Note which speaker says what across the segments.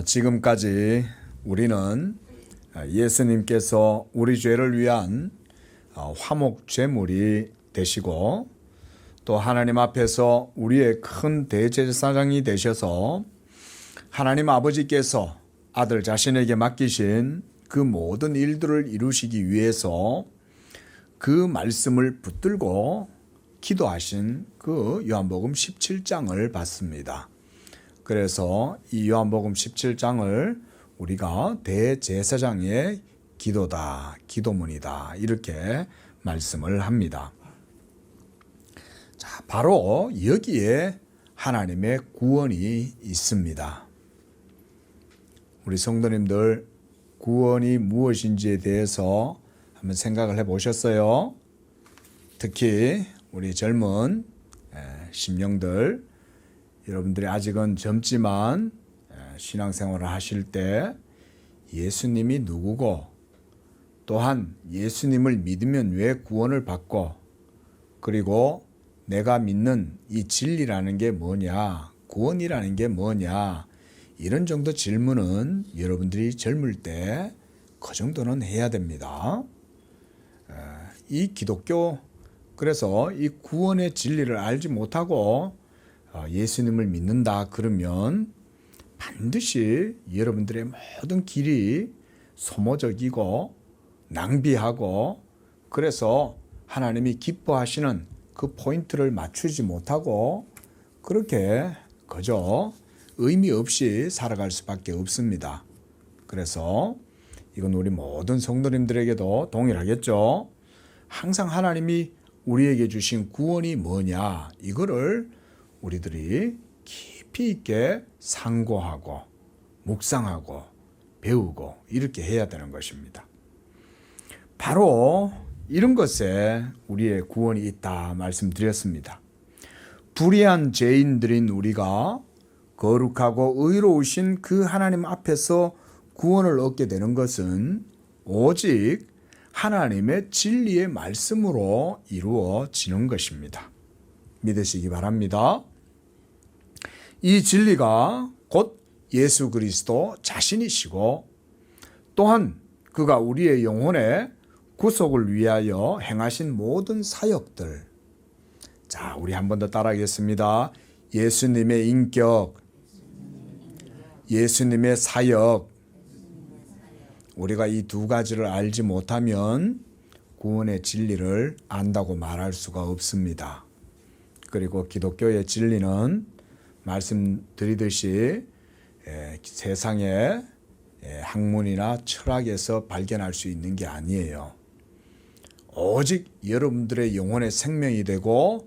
Speaker 1: 지금까지 우리는 예수님께서 우리 죄를 위한 화목 제물이 되시고 또 하나님 앞에서 우리의 큰 대제사장이 되셔서 하나님 아버지께서 아들 자신에게 맡기신 그 모든 일들을 이루시기 위해서 그 말씀을 붙들고 기도하신 그 요한복음 17장을 봤습니다. 그래서 이 요한복음 17장을 우리가 대제사장의 기도다, 기도문이다 이렇게 말씀을 합니다. 자, 바로 여기에 하나님의 구원이 있습니다. 우리 성도님들 구원이 무엇인지에 대해서 한번 생각을 해보셨어요? 특히 우리 젊은 심령들, 여러분들이 아직은 젊지만 신앙생활을 하실 때 예수님이 누구고 또한 예수님을 믿으면 왜 구원을 받고 그리고 내가 믿는 이 진리라는 게 뭐냐, 구원이라는 게 뭐냐, 이런 정도 질문은 여러분들이 젊을 때 그 정도는 해야 됩니다. 이 기독교, 그래서 이 구원의 진리를 알지 못하고 예수님을 믿는다 그러면 반드시 여러분들의 모든 길이 소모적이고 낭비하고 그래서 하나님이 기뻐하시는 그 포인트를 맞추지 못하고 그렇게 그저 의미 없이 살아갈 수밖에 없습니다. 그래서 이건 우리 모든 성도님들에게도 동일하겠죠. 항상 하나님이 우리에게 주신 구원이 뭐냐, 이거를 우리들이 깊이 있게 상고하고 묵상하고 배우고 이렇게 해야 되는 것입니다. 바로 이런 것에 우리의 구원이 있다 말씀드렸습니다. 불의한 죄인들인 우리가 거룩하고 의로우신 그 하나님 앞에서 구원을 얻게 되는 것은 오직 하나님의 진리의 말씀으로 이루어지는 것입니다. 믿으시기 바랍니다. 이 진리가 곧 예수 그리스도 자신이시고 또한 그가 우리의 영혼의 구속을 위하여 행하신 모든 사역들. 자, 우리 한 번 더 따라하겠습니다. 예수님의 인격, 예수님의 사역. 우리가 이 두 가지를 알지 못하면 구원의 진리를 안다고 말할 수가 없습니다. 그리고 기독교의 진리는 말씀드리듯이 세상의 학문이나 철학에서 발견할 수 있는 게 아니에요. 오직 여러분들의 영혼의 생명이 되고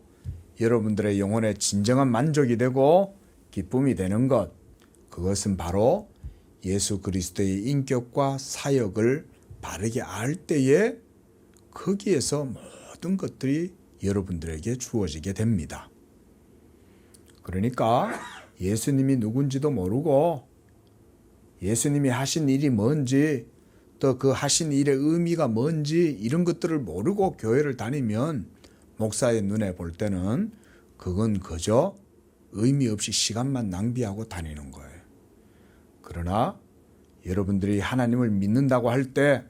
Speaker 1: 여러분들의 영혼의 진정한 만족이 되고 기쁨이 되는 것, 그것은 바로 예수 그리스도의 인격과 사역을 바르게 알 때에 거기에서 모든 것들이 여러분들에게 주어지게 됩니다. 그러니까 예수님이 누군지도 모르고 예수님이 하신 일이 뭔지 또 그 하신 일의 의미가 뭔지 이런 것들을 모르고 교회를 다니면 목사의 눈에 볼 때는 그건 그저 의미 없이 시간만 낭비하고 다니는 거예요. 그러나 여러분들이 하나님을 믿는다고 할 때,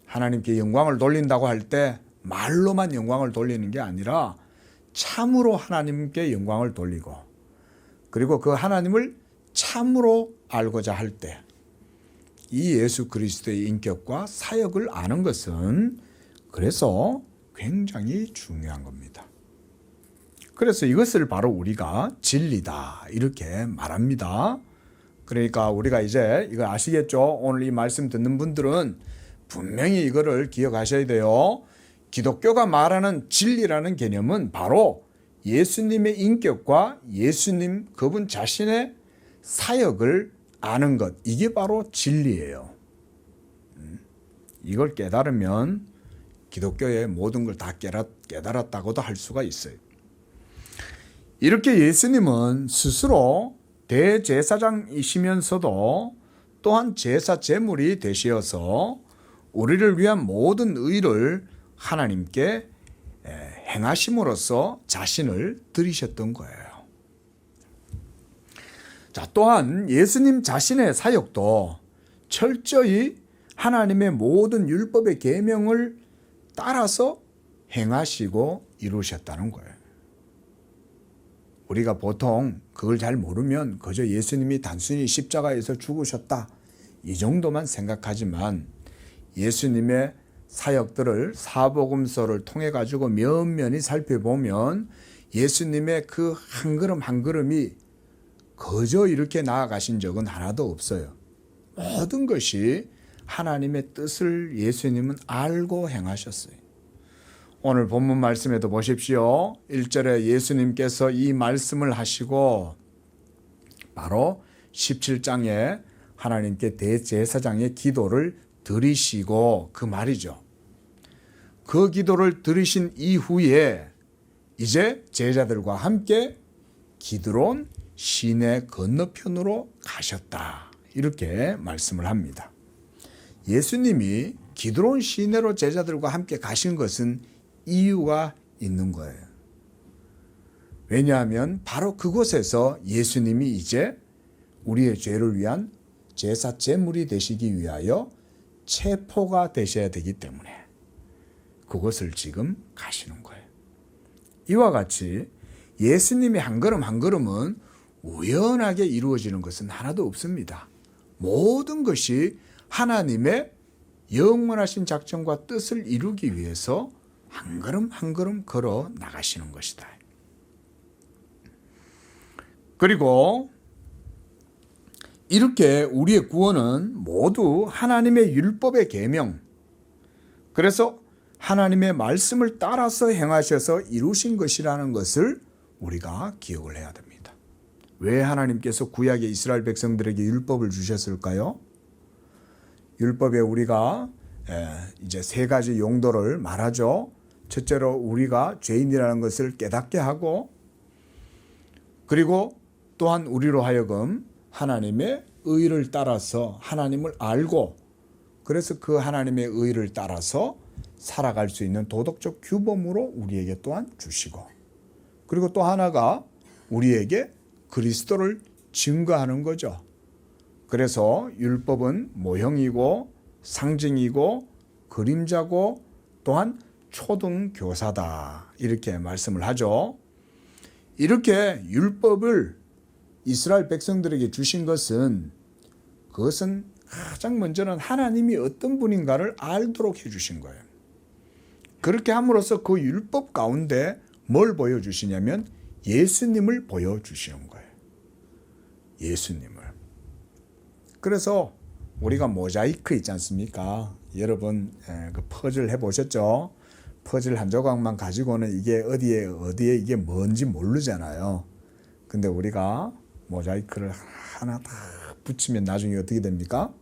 Speaker 1: 하나님께 영광을 돌린다고 할 때 말로만 영광을 돌리는 게 아니라 참으로 하나님께 영광을 돌리고 그리고 그 하나님을 참으로 알고자 할 때 이 예수 그리스도의 인격과 사역을 아는 것은 그래서 굉장히 중요한 겁니다. 그래서 이것을 바로 우리가 진리다 이렇게 말합니다. 그러니까 우리가 이제 이거 아시겠죠? 오늘 이 말씀 듣는 분들은 분명히 이거를 기억하셔야 돼요. 기독교가 말하는 진리라는 개념은 바로 예수님의 인격과 예수님 그분 자신의 사역을 아는 것, 이게 바로 진리예요. 이걸 깨달으면 기독교의 모든 걸 다 깨달았다고도 할 수가 있어요. 이렇게 예수님은 스스로 대제사장이시면서도 또한 제사 제물이 되시어서 우리를 위한 모든 의를 하나님께 행하심으로써 자신을 드리셨던 거예요. 자, 또한 예수님 자신의 사역도 철저히 하나님의 모든 율법의 계명을 따라서 행하시고 이루셨다는 거예요. 우리가 보통 그걸 잘 모르면 그저 예수님이 단순히 십자가에서 죽으셨다 이 정도만 생각하지만 예수님의 사역들을 사복음서를 통해 가지고 면면히 살펴보면 예수님의 그 한 걸음 한 걸음이 그저 이렇게 나아가신 적은 하나도 없어요. 모든 것이 하나님의 뜻을 예수님은 알고 행하셨어요. 오늘 본문 말씀에도 보십시오. 1절에 예수님께서 이 말씀을 하시고 바로 17장에 하나님께 대제사장의 기도를 드리시고 그 말이죠. 그 기도를 드리신 이후에 이제 제자들과 함께 기드론 시내 건너편으로 가셨다. 이렇게 말씀을 합니다. 예수님이 기드론 시내로 제자들과 함께 가신 것은 이유가 있는 거예요. 왜냐하면 바로 그곳에서 예수님이 이제 우리의 죄를 위한 제사 제물이 되시기 위하여 체포가 되셔야 되기 때문에 그곳을 지금 가시는 거예요. 이와 같이 예수님의 한 걸음 한 걸음은 우연하게 이루어지는 것은 하나도 없습니다. 모든 것이 하나님의 영원하신 작정과 뜻을 이루기 위해서 한 걸음 한 걸음 걸어 나가시는 것이다. 그리고 이렇게 우리의 구원은 모두 하나님의 율법의 계명, 그래서 하나님의 말씀을 따라서 행하셔서 이루신 것이라는 것을 우리가 기억을 해야 됩니다. 왜 하나님께서 구약의 이스라엘 백성들에게 율법을 주셨을까요? 율법에 우리가 이제 세 가지 용도를 말하죠. 첫째로 우리가 죄인이라는 것을 깨닫게 하고, 그리고 또한 우리로 하여금 하나님의 의를 따라서 하나님을 알고, 그래서 그 하나님의 의를 따라서 살아갈 수 있는 도덕적 규범으로 우리에게 또한 주시고, 그리고 또 하나가 우리에게 그리스도를 증거하는 거죠. 그래서 율법은 모형이고 상징이고 그림자고 또한 초등교사다, 이렇게 말씀을 하죠. 이렇게 율법을 이스라엘 백성들에게 주신 것은, 그것은 가장 먼저는 하나님이 어떤 분인가를 알도록 해주신 거예요. 그렇게 함으로써 그 율법 가운데 뭘 보여주시냐면 예수님을 보여주시는 거예요. 예수님을. 그래서 우리가 모자이크 있지 않습니까? 여러분 그 퍼즐 해보셨죠? 퍼즐 한 조각만 가지고는 이게 어디에 이게 뭔지 모르잖아요. 근데 우리가 모자이크를 하나 다 붙이면 나중에 어떻게 됩니까?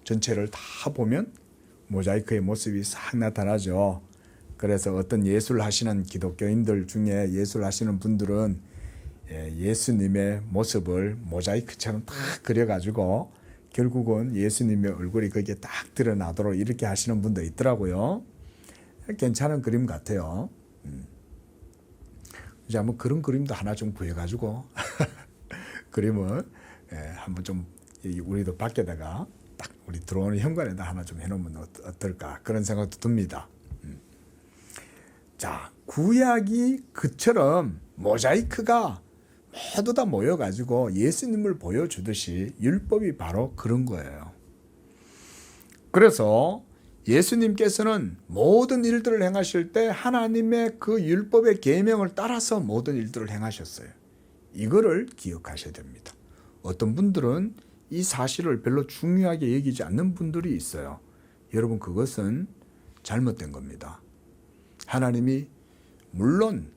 Speaker 1: 전체를 다 보면 모자이크의 모습이 싹 나타나죠. 그래서 어떤 예술 하시는 기독교인들 중에 예술 하시는 분들은 예수님의 모습을 모자이크처럼 딱 그려가지고 결국은 예수님의 얼굴이 거기에 딱 드러나도록 이렇게 하시는 분도 있더라고요. 괜찮은 그림 같아요. 이제 한번 그런 그림도 하나 좀 구해가지고 그림을 한번 좀 우리도 밖에다가 딱 우리 들어오는 현관에다 하나 좀 해놓으면 어떨까, 그런 생각도 듭니다. 자, 구약이 그처럼 모자이크가 모두 다 모여가지고 예수님을 보여주듯이 율법이 바로 그런 거예요. 그래서 예수님께서는 모든 일들을 행하실 때 하나님의 그 율법의 계명을 따라서 모든 일들을 행하셨어요. 이거를 기억하셔야 됩니다. 어떤 분들은 이 사실을 별로 중요하게 여기지 않는 분들이 있어요. 여러분, 그것은 잘못된 겁니다. 하나님이 물론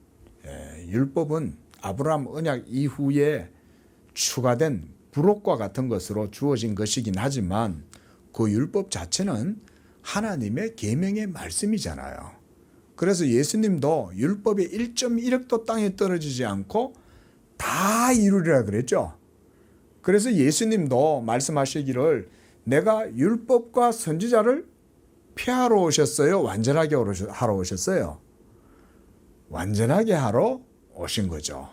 Speaker 1: 율법은 아브라함 언약 이후에 추가된 부록과 같은 것으로 주어진 것이긴 하지만 그 율법 자체는 하나님의 계명의 말씀이잖아요. 그래서 예수님도 율법의 1.1획도 땅에 떨어지지 않고 다 이루리라 그랬죠. 그래서 예수님도 말씀하시기를 내가 율법과 선지자를 폐하러 오셨어요? 완전하게 하러 오셨어요? 완전하게 하러 오신 거죠.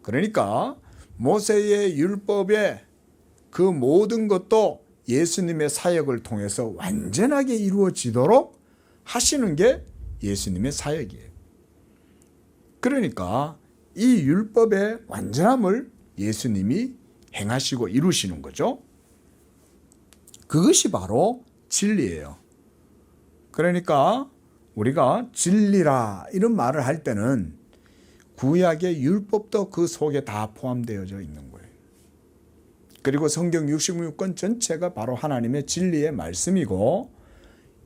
Speaker 1: 그러니까 모세의 율법의 그 모든 것도 예수님의 사역을 통해서 완전하게 이루어지도록 하시는 게 예수님의 사역이에요. 그러니까 이 율법의 완전함을 예수님이 행하시고 이루시는 거죠. 그것이 바로 진리예요. 그러니까 우리가 진리라 이런 말을 할 때는 구약의 율법도 그 속에 다 포함되어져 있는 거예요. 그리고 성경 66권 전체가 바로 하나님의 진리의 말씀이고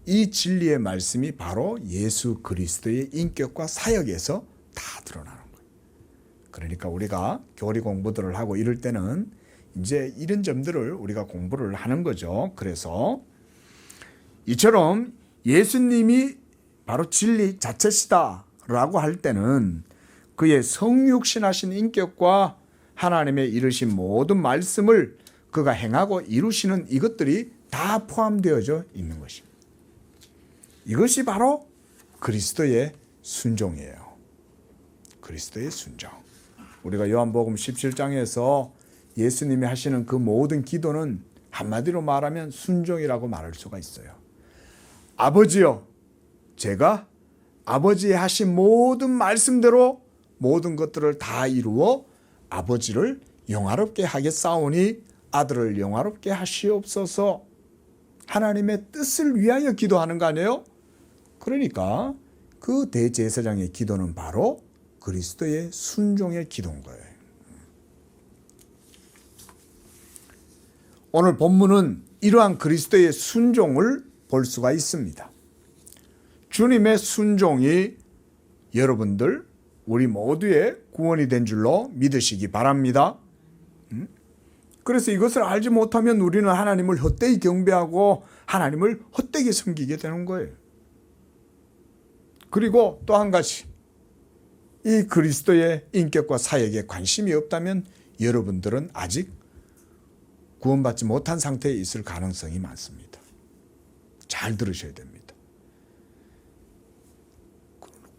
Speaker 1: 이 진리의 말씀이 바로 예수 그리스도의 인격과 사역에서 다 드러나는 거예요. 그러니까 우리가 교리 공부들을 하고 이럴 때는 이제 이런 점들을 우리가 공부를 하는 거죠. 그래서 이처럼 예수님이 바로 진리 자체시다라고 할 때는 그의 성육신하신 인격과 하나님의 이루신 모든 말씀을 그가 행하고 이루시는 이것들이 다 포함되어져 있는 것입니다. 이것이 바로 그리스도의 순종이에요. 그리스도의 순종. 우리가 요한복음 17장에서 예수님이 하시는 그 모든 기도는 한마디로 말하면 순종이라고 말할 수가 있어요. 아버지여, 제가 아버지의 하신 모든 말씀대로 모든 것들을 다 이루어 아버지를 영화롭게 하겠사오니 아들을 영화롭게 하시옵소서. 하나님의 뜻을 위하여 기도하는 거 아니에요? 그러니까 그 대제사장의 기도는 바로 그리스도의 순종의 기도인 거예요. 오늘 본문은 이러한 그리스도의 순종을 볼 수가 있습니다. 주님의 순종이 여러분들 우리 모두의 구원이 된 줄로 믿으시기 바랍니다. 그래서 이것을 알지 못하면 우리는 하나님을 헛되이 경배하고 하나님을 헛되게 섬기게 되는 거예요. 그리고 또 한 가지, 이 그리스도의 인격과 사역에 관심이 없다면 여러분들은 아직 구원받지 못한 상태에 있을 가능성이 많습니다. 잘 들으셔야 됩니다.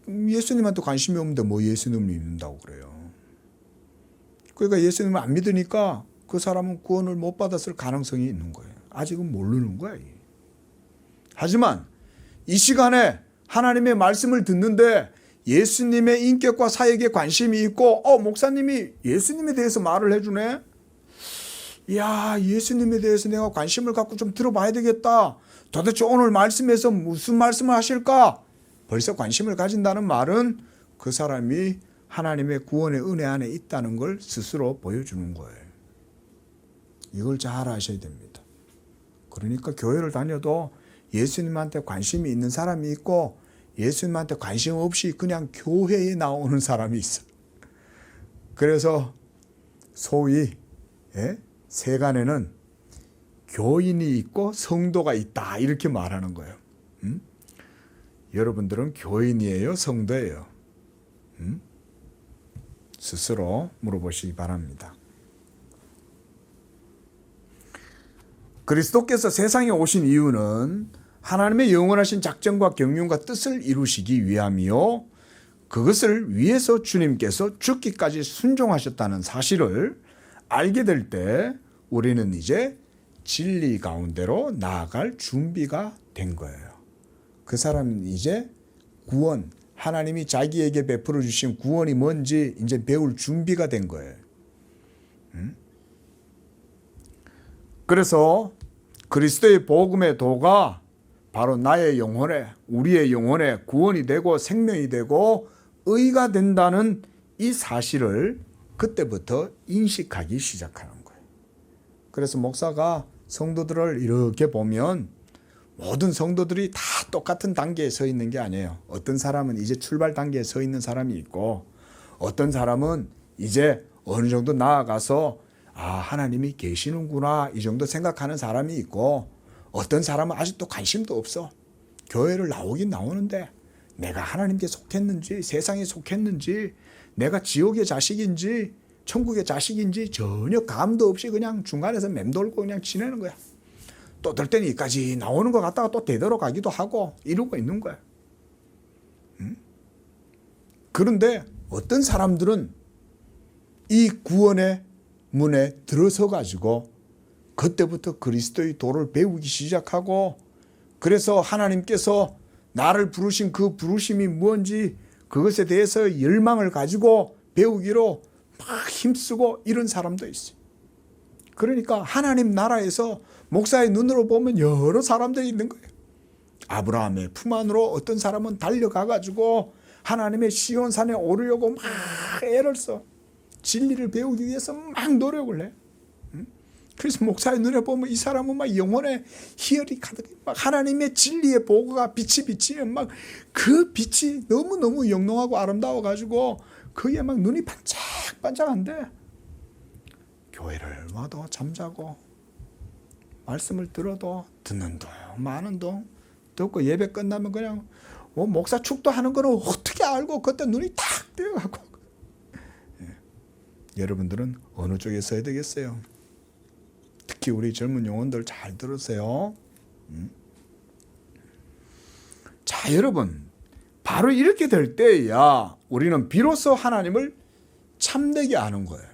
Speaker 1: 예수님한테 관심이 없는데 뭐 예수님을 믿는다고 그래요. 그러니까 예수님을 안 믿으니까 그 사람은 구원을 못 받았을 가능성이 있는 거예요. 아직은 모르는 거야. 하지만 이 시간에 하나님의 말씀을 듣는데 예수님의 인격과 사역에 관심이 있고 목사님이 예수님에 대해서 말을 해주네. 이야, 예수님에 대해서 내가 관심을 갖고 좀 들어봐야 되겠다. 도대체 오늘 말씀에서 무슨 말씀을 하실까? 벌써 관심을 가진다는 말은 그 사람이 하나님의 구원의 은혜 안에 있다는 걸 스스로 보여주는 거예요. 이걸 잘 아셔야 됩니다. 그러니까 교회를 다녀도 예수님한테 관심이 있는 사람이 있고 예수님한테 관심 없이 그냥 교회에 나오는 사람이 있어요. 그래서 소위 세간에는 교인이 있고 성도가 있다 이렇게 말하는 거예요. 여러분들은 교인이에요, 성도예요? 스스로 물어보시기 바랍니다. 그리스도께서 세상에 오신 이유는 하나님의 영원하신 작정과 경륜과 뜻을 이루시기 위함이요, 그것을 위해서 주님께서 죽기까지 순종하셨다는 사실을 알게 될 때 우리는 이제 진리 가운데로 나아갈 준비가 된 거예요. 그 사람은 이제 구원, 하나님이 자기에게 베풀어 주신 구원이 뭔지 이제 배울 준비가 된 거예요. 그래서 그리스도의 복음의 도가 바로 나의 영혼에, 우리의 영혼에 구원이 되고 생명이 되고 의가 된다는 이 사실을 그때부터 인식하기 시작하는 거예요. 그래서 목사가 성도들을 이렇게 보면 모든 성도들이 다 똑같은 단계에 서 있는 게 아니에요. 어떤 사람은 이제 출발 단계에 서 있는 사람이 있고 어떤 사람은 이제 어느 정도 나아가서 하나님이 계시는구나 이 정도 생각하는 사람이 있고 어떤 사람은 아직도 관심도 없어. 교회를 나오긴 나오는데 내가 하나님께 속했는지 세상에 속했는지 내가 지옥의 자식인지 천국의 자식인지 전혀 감도 없이 그냥 중간에서 맴돌고 그냥 지내는 거야. 또 될 때는 여기까지 나오는 것 같다가 또 되돌아가기도 하고 이러고 있는 거야. 그런데 어떤 사람들은 이 구원의 문에 들어서 가지고 그때부터 그리스도의 도를 배우기 시작하고, 그래서 하나님께서 나를 부르신 그 부르심이 뭔지 그것에 대해서 열망을 가지고 배우기로 막 힘쓰고 이런 사람도 있어요. 그러니까 하나님 나라에서 목사의 눈으로 보면 여러 사람들이 있는 거예요. 아브라함의 품 안으로 어떤 사람은 달려가 가지고 하나님의 시온산에 오르려고 막 애를 써. 진리를 배우기 위해서 막 노력을 해. 그래서 목사의 눈에 보면 이 사람은 막 영혼의 희열이 가득, 막 하나님의 진리의 보고가 빛이 비치면 막 그 빛이 너무너무 영롱하고 아름다워 가지고 그게 막 눈이 반짝반짝한데, 교회를 와도 잠자고 말씀을 들어도 듣는 동 많은 동 듣고 예배 끝나면 그냥 목사 축도하는 거는 어떻게 알고 그때 눈이 탁 뜨여가고. 여러분들은 어느 쪽에 서야 되겠어요? 특히 우리 젊은 영혼들 잘 들으세요. 자, 여러분, 바로 이렇게 될 때야 우리는 비로소 하나님을 참되게 아는 거예요.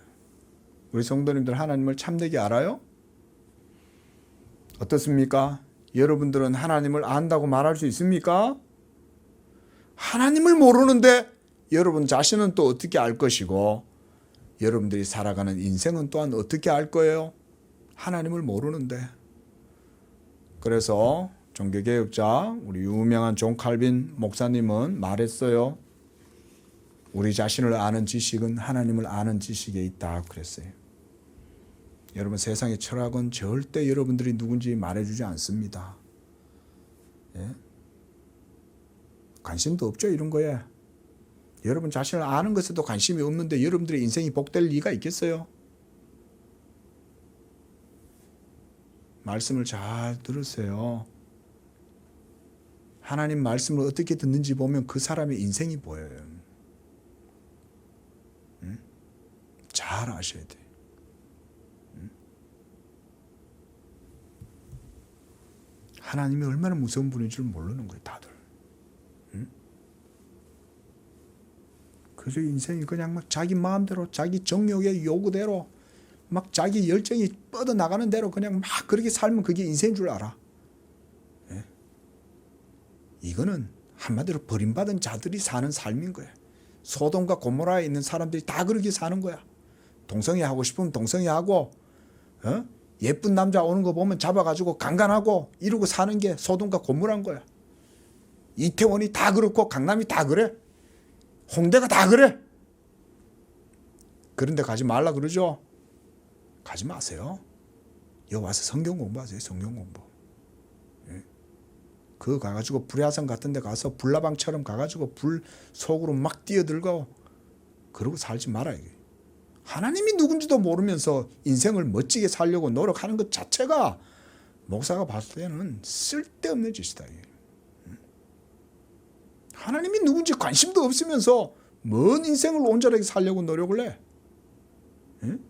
Speaker 1: 우리 성도님들 하나님을 참되게 알아요? 어떻습니까? 여러분들은 하나님을 안다고 말할 수 있습니까? 하나님을 모르는데 여러분 자신은 또 어떻게 알 것이고, 여러분들이 살아가는 인생은 또한 어떻게 알 거예요? 하나님을 모르는데. 그래서 종교개혁자 우리 유명한 존 칼빈 목사님은 말했어요. 우리 자신을 아는 지식은 하나님을 아는 지식에 있다 그랬어요. 여러분, 세상의 철학은 절대 여러분들이 누군지 말해주지 않습니다. 예? 관심도 없죠, 이런 거에. 여러분 자신을 아는 것에도 관심이 없는데 여러분들의 인생이 복될 리가 있겠어요? 말씀을 잘 들으세요. 하나님 말씀을 어떻게 듣는지 보면 그 사람의 인생이 보여요. 잘 아셔야 돼요. 하나님이 얼마나 무서운 분인 줄 모르는 거예요, 다들. 그래서 인생이 그냥 막 자기 마음대로, 자기 정욕의 요구대로, 막 자기 열정이 뻗어나가는 대로 그냥 막 그렇게 살면 그게 인생인 줄 알아. 예? 이거는 한마디로 버림받은 자들이 사는 삶인 거야. 소돔과 고모라에 있는 사람들이 다 그렇게 사는 거야. 동성애 하고 싶으면 동성애 하고, 예쁜 남자 오는 거 보면 잡아가지고 강간하고 이러고 사는 게 소돔과 고모라인 거야. 이태원이 다 그렇고 강남이 다 그래. 홍대가 다 그래. 그런데 가지 말라 그러죠. 가지 마세요. 여기 와서 성경 공부하세요. 성경 공부. 예? 그거 가가지고 불야산 같은 데 가서 불나방처럼 가가지고 불 속으로 막 뛰어들고 그러고 살지 말아요. 하나님이 누군지도 모르면서 인생을 멋지게 살려고 노력하는 것 자체가 목사가 봤을 때는 쓸데없는 짓이다. 하나님이 누군지 관심도 없으면서 뭔 인생을 온전하게 살려고 노력을 해? 응?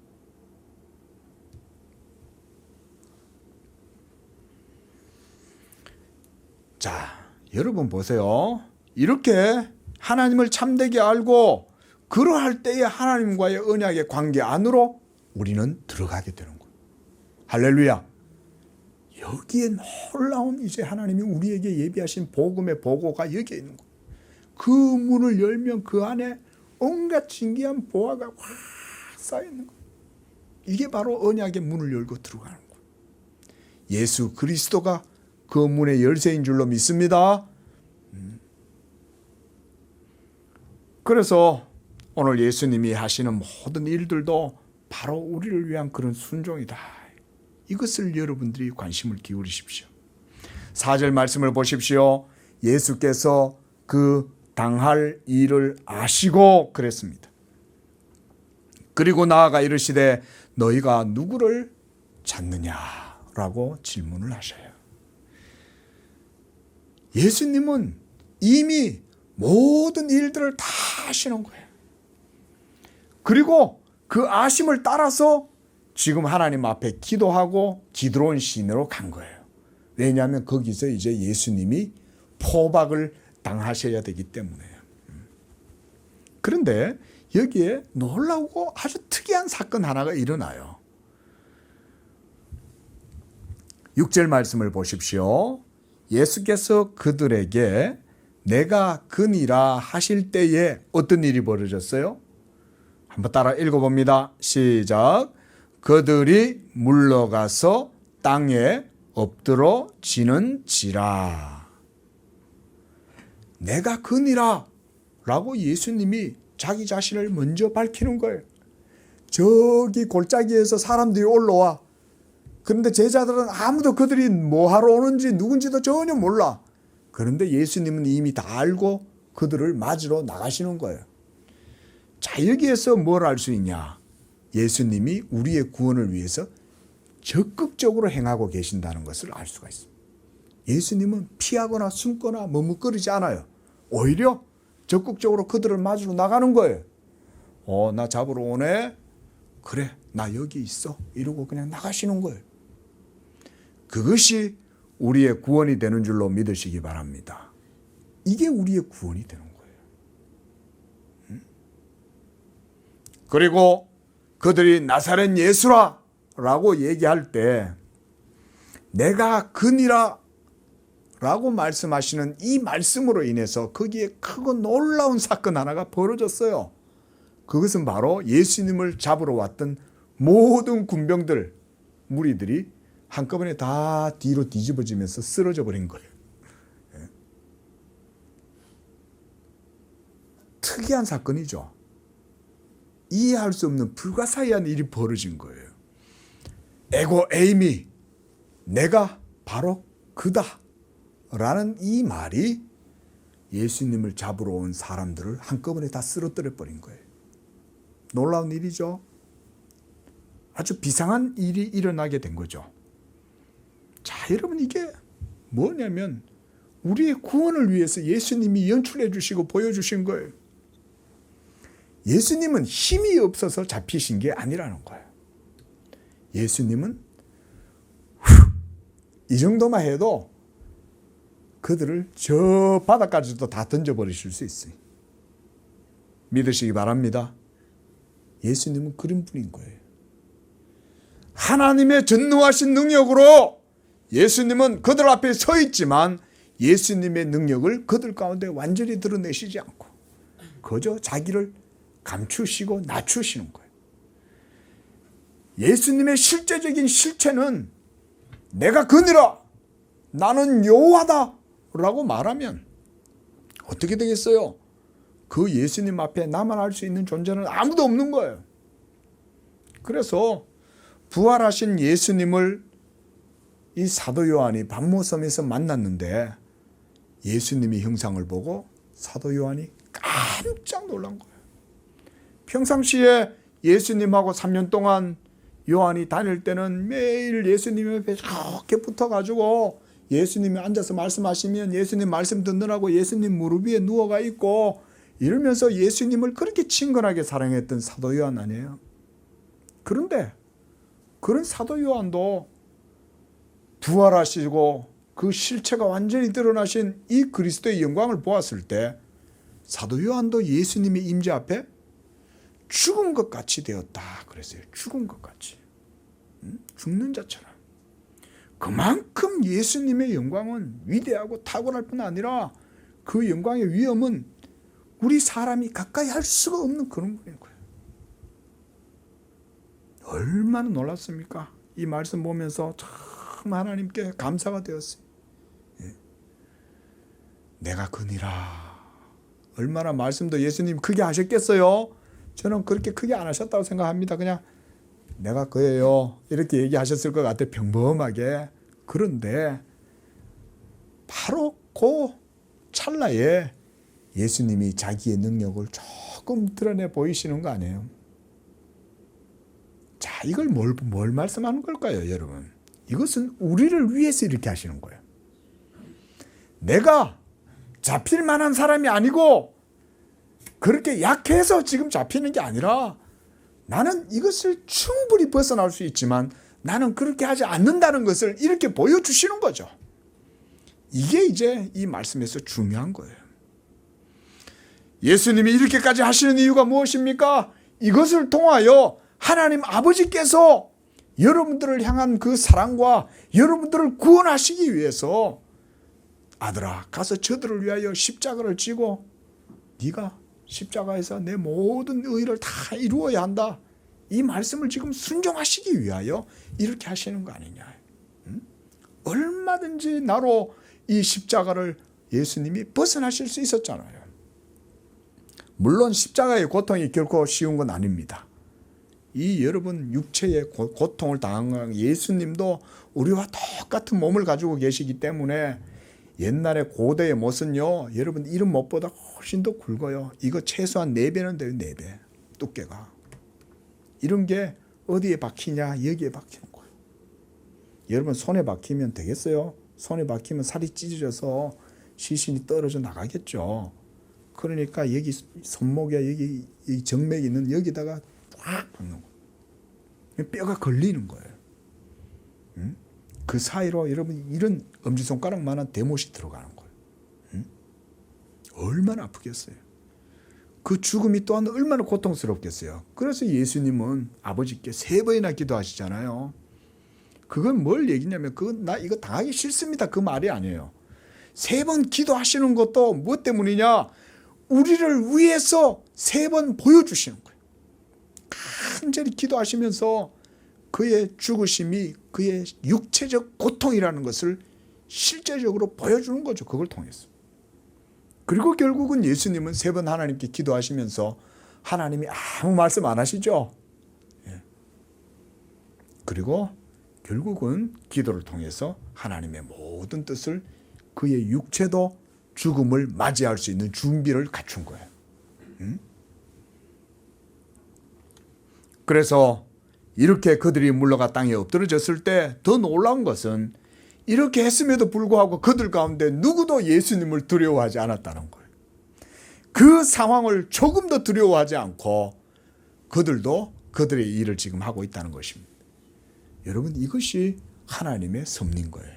Speaker 1: 자, 여러분 보세요. 이렇게 하나님을 참되게 알고 그러할 때에 하나님과의 언약의 관계 안으로 우리는 들어가게 되는 거예요. 할렐루야. 여기에 놀라운 이제 하나님이 우리에게 예비하신 복음의 보고가 여기에 있는 거예요. 그 문을 열면 그 안에 온갖 신기한 보화가 확 쌓여 있는 거예요. 이게 바로 언약의 문을 열고 들어가는 거예요. 예수 그리스도가 그 문의 열쇠인 줄로 믿습니다. 그래서 오늘 예수님이 하시는 모든 일들도 바로 우리를 위한 그런 순종이다. 이것을 여러분들이 관심을 기울이십시오. 4절 말씀을 보십시오. 예수께서 그 당할 일을 아시고 그랬습니다. 그리고 나아가 이르시되 너희가 누구를 찾느냐라고 질문을 하셔요. 예수님은 이미 모든 일들을 다 아시는 거예요. 그리고 그 아심을 따라서 지금 하나님 앞에 기도하고 기드론 시내로 간 거예요. 왜냐하면 거기서 이제 예수님이 포박을 당하셔야 되기 때문에요. 그런데 여기에 놀라우고 아주 특이한 사건 하나가 일어나요. 6절 말씀을 보십시오. 예수께서 그들에게 내가 그니라 하실 때에 어떤 일이 벌어졌어요? 한번 따라 읽어봅니다. 시작. 그들이 물러가서 땅에 엎드러지는지라. 내가 그니라 라고 예수님이 자기 자신을 먼저 밝히는 거예요. 저기 골짜기에서 사람들이 올라와. 그런데 제자들은 아무도 그들이 뭐하러 오는지 누군지도 전혀 몰라. 그런데 예수님은 이미 다 알고 그들을 맞으러 나가시는 거예요. 자, 여기에서 뭘 알 수 있냐? 예수님이 우리의 구원을 위해서 적극적으로 행하고 계신다는 것을 알 수가 있습니다. 예수님은 피하거나 숨거나 머뭇거리지 않아요. 오히려 적극적으로 그들을 맞으러 나가는 거예요. 나 잡으러 오네? 그래, 나 여기 있어. 이러고 그냥 나가시는 거예요. 그것이 우리의 구원이 되는 줄로 믿으시기 바랍니다. 이게 우리의 구원이 되는 거예요. 그리고 그들이 나사렛 예수라 라고 얘기할 때 내가 그니라 라고 말씀하시는 이 말씀으로 인해서 거기에 크고 놀라운 사건 하나가 벌어졌어요. 그것은 바로 예수님을 잡으러 왔던 모든 군병들, 무리들이 한꺼번에 다 뒤로 뒤집어지면서 쓰러져 버린 거예요. 특이한 사건이죠. 이해할 수 없는 불가사의한 일이 벌어진 거예요. 에고 에이미, 내가 바로 그다 라는 이 말이 예수님을 잡으러 온 사람들을 한꺼번에 다 쓰러뜨려 버린 거예요. 놀라운 일이죠. 아주 비상한 일이 일어나게 된 거죠. 자, 여러분, 이게 뭐냐면 우리의 구원을 위해서 예수님이 연출해 주시고 보여주신 거예요. 예수님은 힘이 없어서 잡히신 게 아니라는 거예요. 예수님은 이 정도만 해도 그들을 저 바닥까지도 다 던져버리실 수 있어요. 믿으시기 바랍니다. 예수님은 그런 분인 거예요. 하나님의 전능하신 능력으로 예수님은 그들 앞에 서 있지만 예수님의 능력을 그들 가운데 완전히 드러내시지 않고 그저 자기를 감추시고 낮추시는 거예요. 예수님의 실제적인 실체는 내가 그니라, 나는 여호와다 라고 말하면 어떻게 되겠어요? 그 예수님 앞에 나만 알 수 있는 존재는 아무도 없는 거예요. 그래서 부활하신 예수님을 이 사도 요한이 pat모섬에서 만났는데 예수님의 형상을 보고 사도 요한이 깜짝 놀란 거예요. 평상시에 예수님하고 3년 동안 요한이 다닐 때는 매일 예수님 옆에 이렇게 붙어가지고 예수님이 앉아서 말씀하시면 예수님 말씀 듣느라고 예수님 무릎 위에 누워가 있고 이러면서 예수님을 그렇게 친근하게 사랑했던 사도 요한 아니에요. 그런데 그런 사도 요한도 부활하시고 그 실체가 완전히 드러나신 이 그리스도의 영광을 보았을 때 사도 요한도 예수님의 임재 앞에 죽은 것 같이 되었다 그랬어요. 죽은 것 같이. 죽는 자처럼. 그만큼 예수님의 영광은 위대하고 탁월할 뿐 아니라 그 영광의 위엄은 우리 사람이 가까이 할 수가 없는 그런 분인 거예요. 얼마나 놀랐습니까? 이 말씀 보면서 참 하나님께 감사가 되었어요. 내가 그니라. 얼마나 말씀도 예수님 크게 하셨겠어요? 저는 그렇게 크게 안 하셨다고 생각합니다. 그냥 내가 그예요 이렇게 얘기하셨을 것 같아요. 평범하게. 그런데 바로 그 찰나에 예수님이 자기의 능력을 조금 드러내 보이시는 거 아니에요? 자, 이걸 뭘 말씀하는 걸까요, 여러분? 이것은 우리를 위해서 이렇게 하시는 거예요. 내가 잡힐 만한 사람이 아니고 그렇게 약해서 지금 잡히는 게 아니라 나는 이것을 충분히 벗어날 수 있지만 나는 그렇게 하지 않는다는 것을 이렇게 보여주시는 거죠. 이게 이제 이 말씀에서 중요한 거예요. 예수님이 이렇게까지 하시는 이유가 무엇입니까? 이것을 통하여 하나님 아버지께서 여러분들을 향한 그 사랑과 여러분들을 구원하시기 위해서 아들아 가서 저들을 위하여 십자가를 지고 네가 십자가에서 내 모든 의를 다 이루어야 한다. 이 말씀을 지금 순종하시기 위하여 이렇게 하시는 거 아니냐. 얼마든지 나로 이 십자가를 예수님이 벗어나실 수 있었잖아요. 물론 십자가의 고통이 결코 쉬운 건 아닙니다. 이 여러분 육체의 고통을 당한 예수님도 우리와 똑같은 몸을 가지고 계시기 때문에 옛날에 고대의 못은요, 여러분 이런 못보다 훨씬 더 굵어요. 이거 최소한 4배는 돼요. 4배 두께가. 이런 게 어디에 박히냐? 여기에 박히는 거예요. 여러분 손에 박히면 되겠어요? 손에 박히면 살이 찢어져서 시신이 떨어져 나가겠죠. 그러니까 여기 손목에 여기 정맥이 있는 여기다가 꽉 박는 거예요. 뼈가 걸리는 거예요. 그 사이로 여러분 이런 엄지손가락만한 대못이 들어가는 거예요. 얼마나 아프겠어요. 그 죽음이 또한 얼마나 고통스럽겠어요. 그래서 예수님은 아버지께 3번이나 기도하시잖아요. 그건 뭘 얘기냐면 나 이거 당하기 싫습니다. 그 말이 아니에요. 3번 기도하시는 것도 무엇 때문이냐? 우리를 위해서 3번 보여주시는 거예요. 간절히 기도하시면서 그의 죽으심이 그의 육체적 고통이라는 것을 실제적으로 보여주는 거죠. 그걸 통해서. 그리고 결국은 예수님은 3번 하나님께 기도하시면서 하나님이 아무 말씀 안 하시죠. 그리고 결국은 기도를 통해서 하나님의 모든 뜻을 그의 육체도 죽음을 맞이할 수 있는 준비를 갖춘 거예요. 그래서 이렇게 그들이 물러가 땅에 엎드러졌을 때 더 놀라운 것은 이렇게 했음에도 불구하고 그들 가운데 누구도 예수님을 두려워하지 않았다는 거예요. 그 상황을 조금 더 두려워하지 않고 그들도 그들의 일을 지금 하고 있다는 것입니다. 여러분 이것이 하나님의 섭리인 거예요.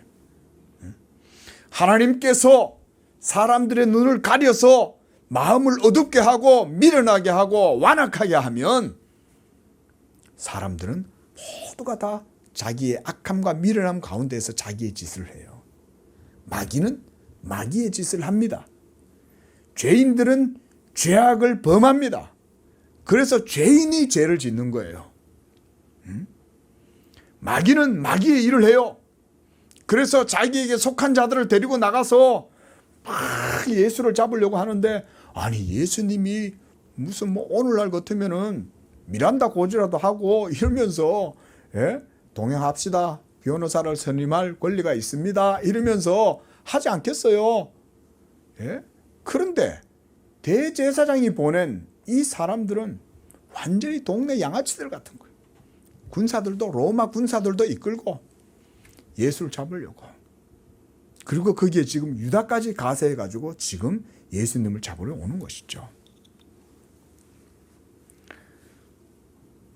Speaker 1: 하나님께서 사람들의 눈을 가려서 마음을 어둡게 하고 미련하게 하고 완악하게 하면 사람들은 모두가 다 자기의 악함과 미련함 가운데서 자기의 짓을 해요. 마귀는 마귀의 짓을 합니다. 죄인들은 죄악을 범합니다. 그래서 죄인이 죄를 짓는 거예요. 마귀는 마귀의 일을 해요. 그래서 자기에게 속한 자들을 데리고 나가서 막 예수를 잡으려고 하는데 아니 예수님이 무슨 뭐 오늘날 같으면은 미란다 고지라도 하고 이러면서 동행합시다. 변호사를 선임할 권리가 있습니다. 이러면서 하지 않겠어요. 그런데 대제사장이 보낸 이 사람들은 완전히 동네 양아치들 같은 거예요. 군사들도 로마 군사들도 이끌고 예수를 잡으려고. 그리고 거기에 지금 유다까지 가세해가지고 지금 예수님을 잡으러 오는 것이죠.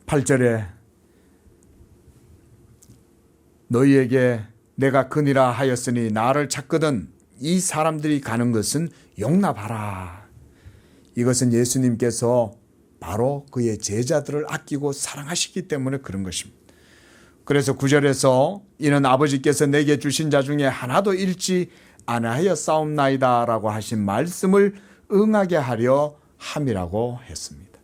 Speaker 1: 8절에 너희에게 내가 그니라 하였으니 나를 찾거든 이 사람들이 가는 것은 용납하라. 이것은 예수님께서 바로 그의 제자들을 아끼고 사랑하시기 때문에 그런 것입니다. 그래서 9절에서 이는 아버지께서 내게 주신 자 중에 하나도 잃지 아니하여 싸움나이다 라고 하신 말씀을 응하게 하려 함이라고 했습니다.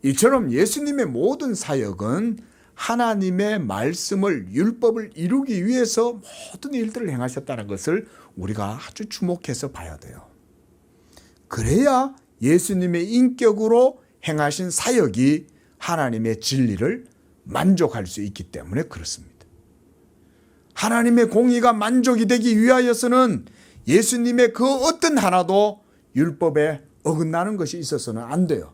Speaker 1: 이처럼 예수님의 모든 사역은 하나님의 말씀을 율법을 이루기 위해서 모든 일들을 행하셨다는 것을 우리가 아주 주목해서 봐야 돼요. 그래야 예수님의 인격으로 행하신 사역이 하나님의 진리를 만족할 수 있기 때문에 그렇습니다. 하나님의 공의가 만족이 되기 위하여서는 예수님의 그 어떤 하나도 율법에 어긋나는 것이 있어서는 안 돼요.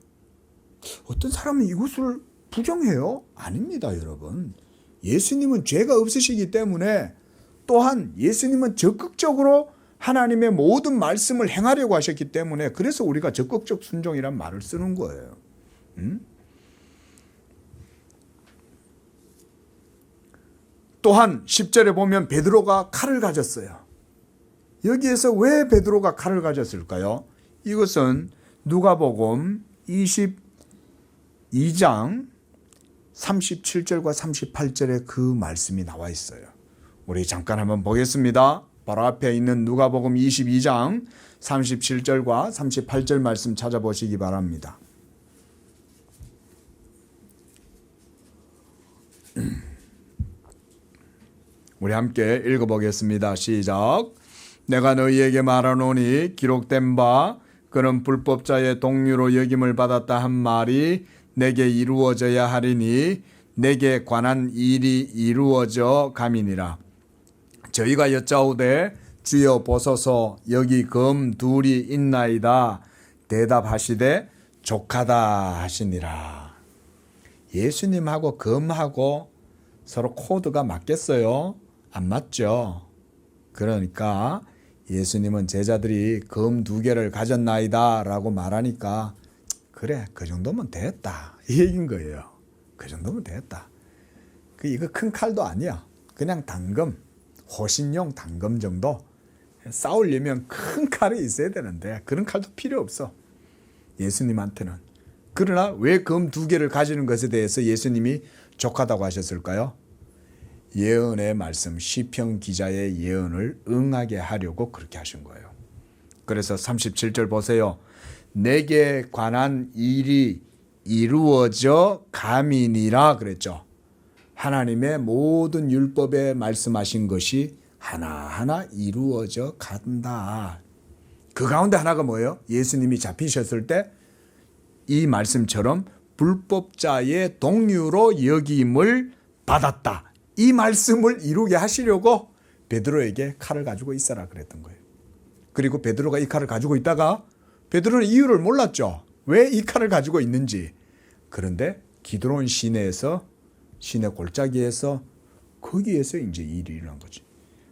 Speaker 1: 어떤 사람은 이것을 부정해요? 아닙니다, 여러분. 예수님은 죄가 없으시기 때문에 또한 예수님은 적극적으로 하나님의 모든 말씀을 행하려고 하셨기 때문에 그래서 우리가 적극적 순종이란 말을 쓰는 거예요. 또한 10절에 보면 베드로가 칼을 가졌어요. 여기에서 왜 베드로가 칼을 가졌을까요? 이것은 누가복음 22장 37절과 38절에 그 말씀이 나와 있어요. 우리 잠깐 한번 보겠습니다. 바로 앞에 있는 누가복음 22장 37절과 38절 말씀 찾아보시기 바랍니다. 우리 함께 읽어보겠습니다. 시작. 내가 너희에게 말하노니 기록된 바 그는 불법자의 동류로 여김을 받았다 한 말이 내게 이루어져야 하리니 내게 관한 일이 이루어져 감이니라. 저희가 여짜오되 주여 보소서 여기 검 둘이 있나이다. 대답하시되 족하다 하시니라. 예수님하고 검하고 서로 코드가 맞겠어요? 안 맞죠? 그러니까 예수님은 제자들이 검 2개를 가졌나이다 라고 말하니까 그래 그 정도면 됐다 이 얘기인 거예요. 그 정도면 됐다. 이거 큰 칼도 아니야. 그냥 단검, 호신용 단검 정도. 싸우려면 큰 칼이 있어야 되는데 그런 칼도 필요 없어 예수님한테는. 그러나 왜 검 2개를 가지는 것에 대해서 예수님이 족하다고 하셨을까요? 예언의 말씀, 시편 기자의 예언을 응하게 하려고 그렇게 하신 거예요. 그래서 37절 보세요. 내게 관한 일이 이루어져 감이니라 그랬죠. 하나님의 모든 율법에 말씀하신 것이 하나하나 이루어져 간다. 그 가운데 하나가 뭐예요? 예수님이 잡히셨을 때 이 말씀처럼 불법자의 동류로 여김을 받았다. 이 말씀을 이루게 하시려고 베드로에게 칼을 가지고 있어라 그랬던 거예요. 그리고 베드로가 이 칼을 가지고 있다가 베드로는 이유를 몰랐죠. 왜 이 칼을 가지고 있는지. 그런데 기드론 시내에서 시내 골짜기에서 거기에서 이제 일이 일어난 거지.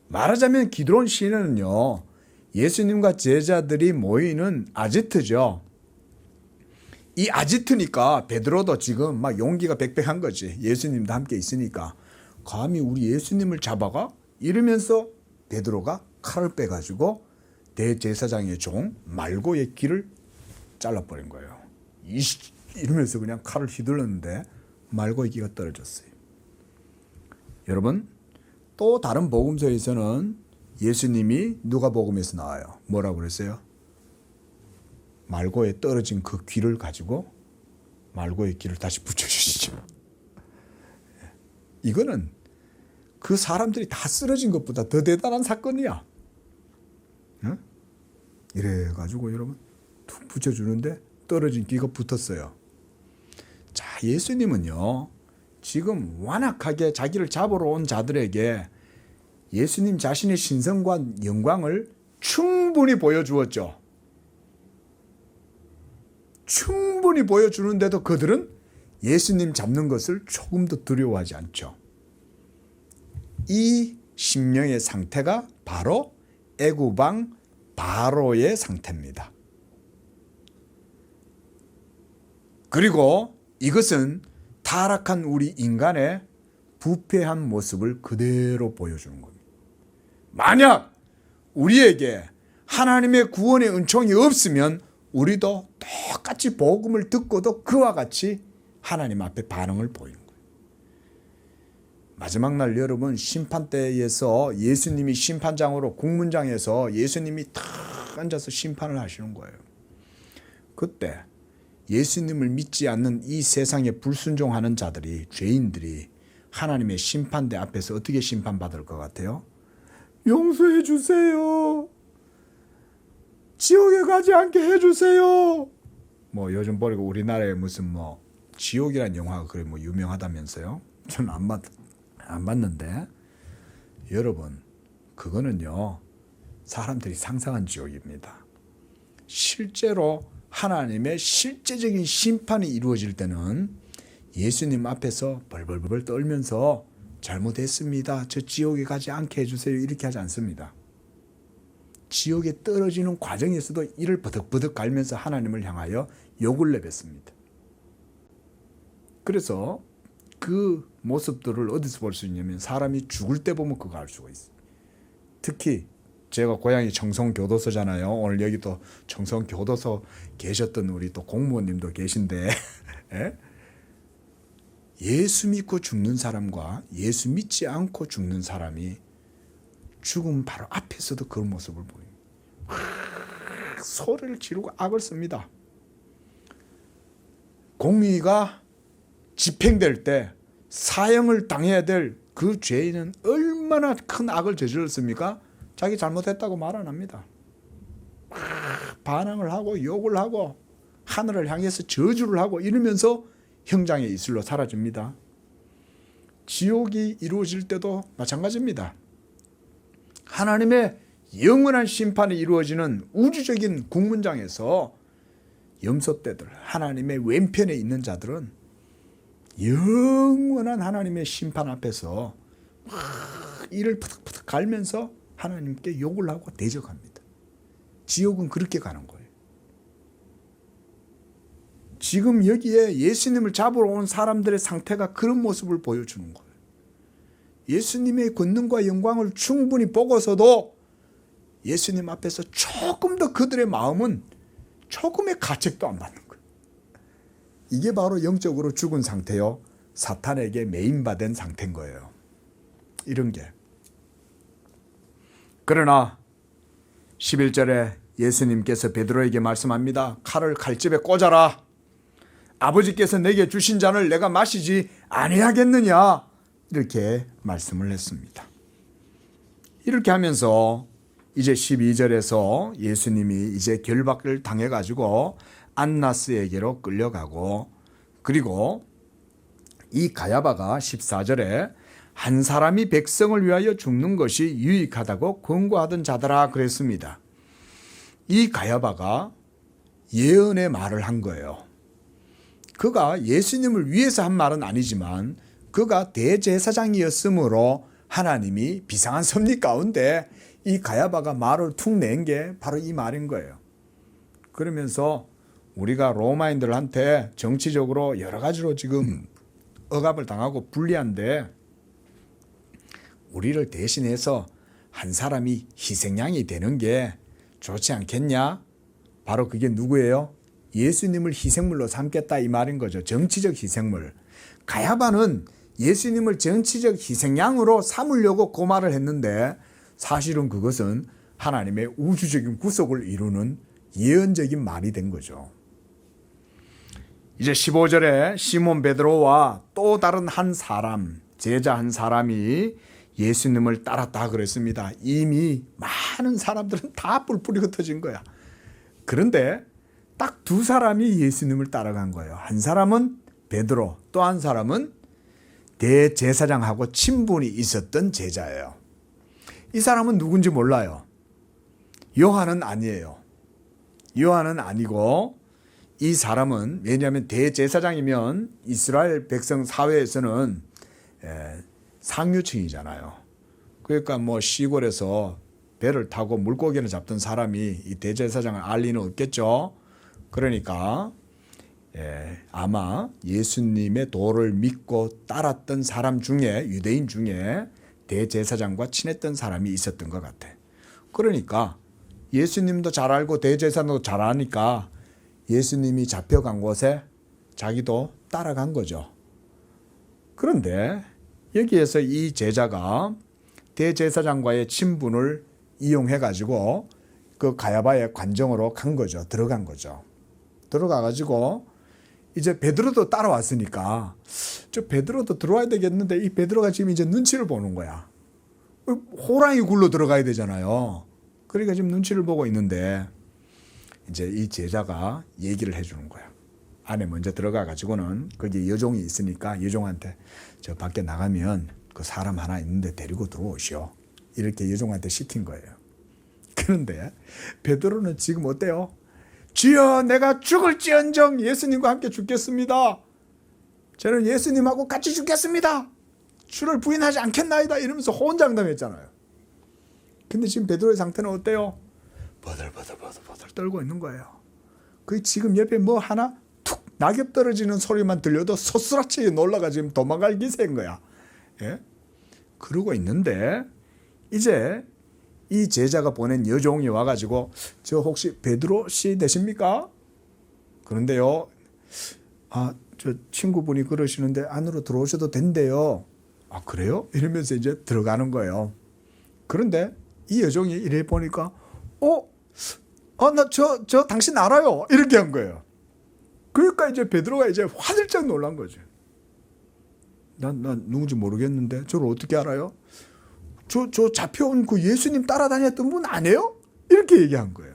Speaker 1: 말하자면 기드론 시내는요. 예수님과 제자들이 모이는 아지트죠. 이 아지트니까 베드로도 지금 막 용기가 백백한 거지. 예수님도 함께 있으니까. 감히 우리 예수님을 잡아가? 이러면서 베드로가 칼을 빼가지고 대제사장의 종 말고의 귀를 잘라버린 거예요. 이러면서 그냥 칼을 휘둘렀는데 말고의 귀가 떨어졌어요. 여러분 또 다른 복음서에서는 예수님이 누가복음에서 나와요. 뭐라고 그랬어요? 말고에 떨어진 그 귀를 가지고 말고의 귀를 다시 붙여주시죠. 이거는 그 사람들이 다 쓰러진 것보다 더 대단한 사건이야. 응? 이래가지고 여러분 툭 붙여주는데 떨어진 귀가 붙었어요. 자, 예수님은요 지금 완악하게 자기를 잡으러 온 자들에게 예수님 자신의 신성과 영광을 충분히 보여주었죠. 충분히 보여주는데도 그들은 예수님 잡는 것을 조금도 두려워하지 않죠. 이 심령의 상태가 바로 애굽왕 바로의 상태입니다. 그리고 이것은 타락한 우리 인간의 부패한 모습을 그대로 보여주는 겁니다. 만약 우리에게 하나님의 구원의 은총이 없으면 우리도 똑같이 복음을 듣고도 그와 같이 하나님 앞에 반응을 보이는 거예요. 마지막 날 여러분 심판대에서 예수님이 심판장으로 국문장에서 예수님이 탁 앉아서 심판을 하시는 거예요. 그때 예수님을 믿지 않는 이 세상에 불순종하는 자들이 죄인들이 하나님의 심판대 앞에서 어떻게 심판받을 것 같아요? 용서해 주세요. 지옥에 가지 않게 해주세요. 뭐 요즘 보니까 우리나라에 무슨 뭐 지옥이란 영화가 그래 뭐 유명하다면서요. 저는 안 봤는데 여러분 그거는요 사람들이 상상한 지옥입니다. 실제로 하나님의 실제적인 심판이 이루어질 때는 예수님 앞에서 벌벌벌 떨면서 잘못했습니다. 저 지옥에 가지 않게 해주세요. 이렇게 하지 않습니다. 지옥에 떨어지는 과정에서도 이를 버덕버덕 갈면서 하나님을 향하여 욕을 내뱉습니다. 그래서 그 모습들을 어디서 볼 수 있냐면 사람이 죽을 때 보면 그거 알 수가 있어요. 특히 제가 고향이 청송교도소잖아요. 오늘 여기 또 청송교도소 계셨던 우리 또 공무원님도 계신데 예? 예수 믿고 죽는 사람과 예수 믿지 않고 죽는 사람이 죽음 바로 앞에서도 그런 모습을 보입니다. 소리를 지르고 악을 씁니다. 공의가 집행될 때 사형을 당해야 될 그 죄인은 얼마나 큰 악을 저질렀습니까? 자기 잘못했다고 말 안 합니다. 반항을 하고 욕을 하고 하늘을 향해서 저주를 하고 이러면서 형장의 이슬로 사라집니다. 지옥이 이루어질 때도 마찬가지입니다. 하나님의 영원한 심판이 이루어지는 우주적인 국문장에서 염소떼들, 하나님의 왼편에 있는 자들은 영원한 하나님의 심판 앞에서 이를 푸득푸득 갈면서 하나님께 욕을 하고 대적합니다. 지옥은 그렇게 가는 거예요. 지금 여기에 예수님을 잡으러 온 사람들의 상태가 그런 모습을 보여주는 거예요. 예수님의 권능과 영광을 충분히 보고서도 예수님 앞에서 조금 더 그들의 마음은 조금의 가책도 안 받는 거예요. 이게 바로 영적으로 죽은 상태요. 사탄에게 매인받은 상태인 거예요. 이런 게. 그러나 11절에 예수님께서 베드로에게 말씀합니다. 칼을 칼집에 꽂아라. 아버지께서 내게 주신 잔을 내가 마시지 아니하겠느냐. 이렇게 말씀을 했습니다. 이렇게 하면서 이제 12절에서 예수님이 이제 결박을 당해가지고 안나스에게로 끌려가고, 그리고 이 가야바가 14절에 한 사람이 백성을 위하여 죽는 것이 유익하다고 권고하던 자더라 그랬습니다. 이 가야바가 예언의 말을 한 거예요. 그가 예수님을 위해서 한 말은 아니지만 그가 대제사장이었으므로 하나님이 비상한 섭리 가운데 이 가야바가 말을 툭 낸 게 바로 이 말인 거예요. 그러면서 우리가 로마인들한테 정치적으로 여러 가지로 지금 억압을 당하고 불리한데 우리를 대신해서 한 사람이 희생양이 되는 게 좋지 않겠냐? 바로 그게 누구예요? 예수님을 희생물로 삼겠다 이 말인 거죠. 정치적 희생물. 가야바는 예수님을 정치적 희생양으로 삼으려고 그 말을 했는데 사실은 그것은 하나님의 우주적인 구속을 이루는 예언적인 말이 된 거죠. 이제 15절에 시몬 베드로와 또 다른 한 사람, 제자 한 사람이 예수님을 따랐다 그랬습니다. 이미 많은 사람들은 다 뿔뿔이 흩어진 거야. 그런데 딱 두 사람이 예수님을 따라간 거예요. 한 사람은 베드로, 또 한 사람은 대제사장하고 친분이 있었던 제자예요. 이 사람은 누군지 몰라요. 요한은 아니에요. 요한은 아니고 이 사람은, 왜냐하면 대제사장이면 이스라엘 백성 사회에서는 상류층이잖아요. 그러니까 뭐 시골에서 배를 타고 물고기를 잡던 사람이 이 대제사장을 알 리는 없겠죠. 그러니까 아마 예수님의 도를 믿고 따랐던 사람 중에, 유대인 중에 대제사장과 친했던 사람이 있었던 것 같아. 그러니까 예수님도 잘 알고 대제사장도 잘 아니까 예수님이 잡혀간 곳에 자기도 따라간 거죠. 그런데 여기에서 이 제자가 대제사장과의 친분을 이용해가지고 그 가야바의 관정으로 간 거죠. 들어간 거죠. 들어가가지고 이제 베드로도 따라왔으니까 저 베드로도 들어와야 되겠는데 이 베드로가 지금 이제 눈치를 보는 거야. 호랑이 굴로 들어가야 되잖아요. 그러니까 지금 눈치를 보고 있는데 이제 이 제자가 얘기를 해주는 거야. 안에 먼저 들어가가지고는 거기 여종이 있으니까 여종한테 저 밖에 나가면 그 사람 하나 있는데 데리고 들어오시오. 이렇게 여종한테 시킨 거예요. 그런데 베드로는 지금 어때요? 주여 내가 죽을지언정 예수님과 함께 죽겠습니다. 저는 예수님하고 같이 죽겠습니다. 주를 부인하지 않겠나이다 이러면서 호언장담했잖아요. 근데 지금 베드로의 상태는 어때요? 버들버들 떨고 있는 거예요. 그 지금 옆에 뭐 하나 툭 낙엽 떨어지는 소리만 들려도 소스라치게 놀라가 지금 도망갈 기세인 거야. 예? 그러고 있는데 이제 이 제자가 보낸 여종이 와가지고 저 혹시 베드로 씨 되십니까? 그런데요, 저 친구분이 그러시는데 안으로 들어오셔도 된대요. 그래요? 이러면서 이제 들어가는 거예요. 그런데 이 여종이 이래 보니까 나 저 당신 알아요. 이렇게 한 거예요. 그러니까 이제 베드로가 이제 화들짝 놀란 거죠. 난 누군지 모르겠는데 저를 어떻게 알아요? 저 잡혀온 그 예수님 따라다녔던 분 아니에요? 이렇게 얘기한 거예요.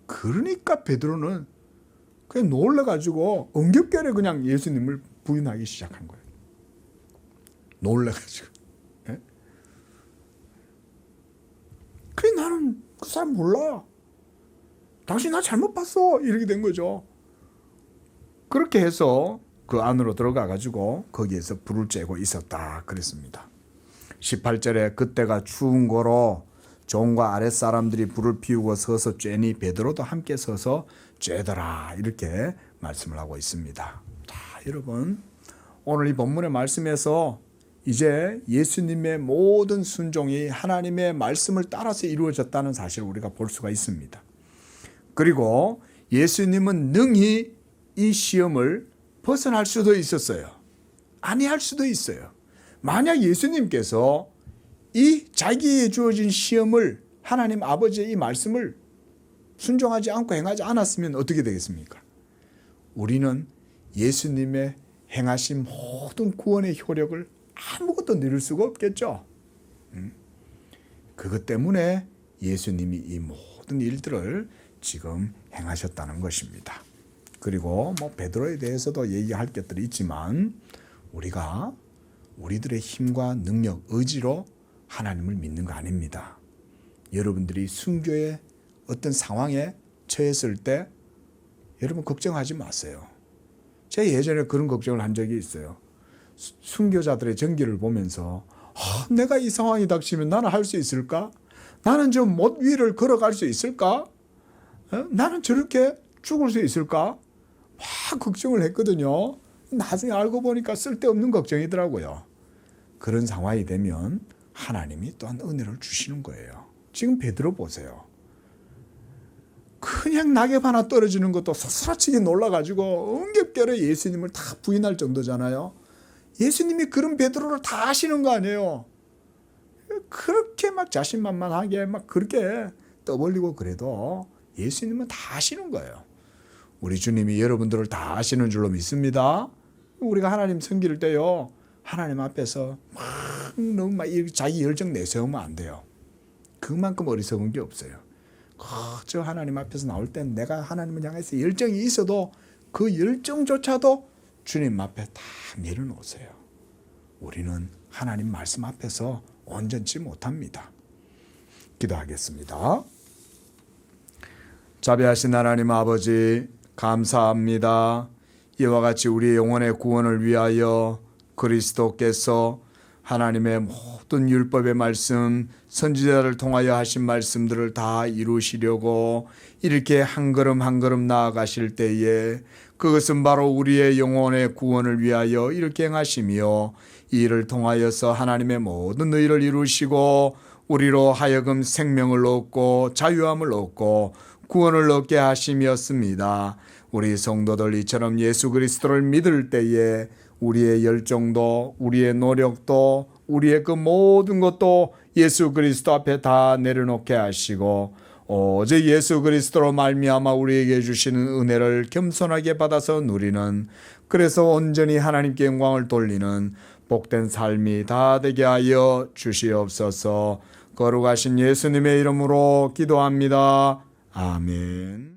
Speaker 1: 그러니까 베드로는 그냥 놀래가지고 엉겹결에 그냥 예수님을 부인하기 시작한 거예요. 놀래가지고. 예? 그래 나는 그 사람 몰라. 당신 나 잘못 봤어. 이렇게 된 거죠. 그렇게 해서 그 안으로 들어가가지고 거기에서 불을 쬐고 있었다 그랬습니다. 18절에 그때가 추운 거로 종과 아랫사람들이 불을 피우고 서서 쬐니 베드로도 함께 서서 쬐더라 이렇게 말씀을 하고 있습니다. 자, 여러분 오늘 이 본문의 말씀에서 이제 예수님의 모든 순종이 하나님의 말씀을 따라서 이루어졌다는 사실을 우리가 볼 수가 있습니다. 그리고 예수님은 능히 이 시험을 벗어날 수도 있었어요. 아니할 수도 있어요. 만약 예수님께서 이 자기에 주어진 시험을 하나님 아버지의 이 말씀을 순종하지 않고 행하지 않았으면 어떻게 되겠습니까? 우리는 예수님의 행하신 모든 구원의 효력을 아무것도 누릴 수가 없겠죠. 그것 때문에 예수님이 이 모든 일들을 지금 행하셨다는 것입니다. 그리고 베드로에 대해서도 얘기할 것들이 있지만 우리가 우리들의 힘과 능력, 의지로 하나님을 믿는 거 아닙니다. 여러분들이 순교의 어떤 상황에 처했을 때 여러분 걱정하지 마세요. 제가 예전에 그런 걱정을 한 적이 있어요. 순교자들의 전기를 보면서 내가 이 상황이 닥치면 나는 할 수 있을까? 나는 저 못 위를 걸어갈 수 있을까? 나는 저렇게 죽을 수 있을까? 막 걱정을 했거든요. 나중에 알고 보니까 쓸데없는 걱정이더라고요. 그런 상황이 되면 하나님이 또한 은혜를 주시는 거예요. 지금 베드로 보세요. 그냥 낙엽 하나 떨어지는 것도 소스라치게 놀라가지고 엉겹결에 예수님을 다 부인할 정도잖아요. 예수님이 그런 베드로를 다 아시는 거 아니에요. 그렇게 막 자신만만하게 막 그렇게 떠벌리고 그래도 예수님은 다 아시는 거예요. 우리 주님이 여러분들을 다 아시는 줄로 믿습니다. 우리가 하나님 섬길 때요, 하나님 앞에서 너무 자기 열정 내세우면 안 돼요. 그만큼 어리석은 게 없어요. 저 하나님 앞에서 나올 땐 내가 하나님을 향해서 열정이 있어도 그 열정조차도 주님 앞에 다 내려놓으세요. 우리는 하나님 말씀 앞에서 온전치 못합니다. 기도하겠습니다. 자비하신 하나님 아버지 감사합니다. 이와 같이 우리의 영혼의 구원을 위하여 그리스도께서 하나님의 모든 율법의 말씀, 선지자를 통하여 하신 말씀들을 다 이루시려고 이렇게 한 걸음 한 걸음 나아가실 때에 그것은 바로 우리의 영혼의 구원을 위하여 이렇게 행하시며 이 일을 통하여서 하나님의 모든 의를 이루시고 우리로 하여금 생명을 얻고 자유함을 얻고 구원을 얻게 하심이었습니다. 우리 성도들 이처럼 예수 그리스도를 믿을 때에 우리의 열정도 우리의 노력도 우리의 그 모든 것도 예수 그리스도 앞에 다 내려놓게 하시고 오직 예수 그리스도로 말미암아 우리에게 주시는 은혜를 겸손하게 받아서 누리는, 그래서 온전히 하나님께 영광을 돌리는 복된 삶이 다 되게 하여 주시옵소서. 거룩하신 예수님의 이름으로 기도합니다. 아멘.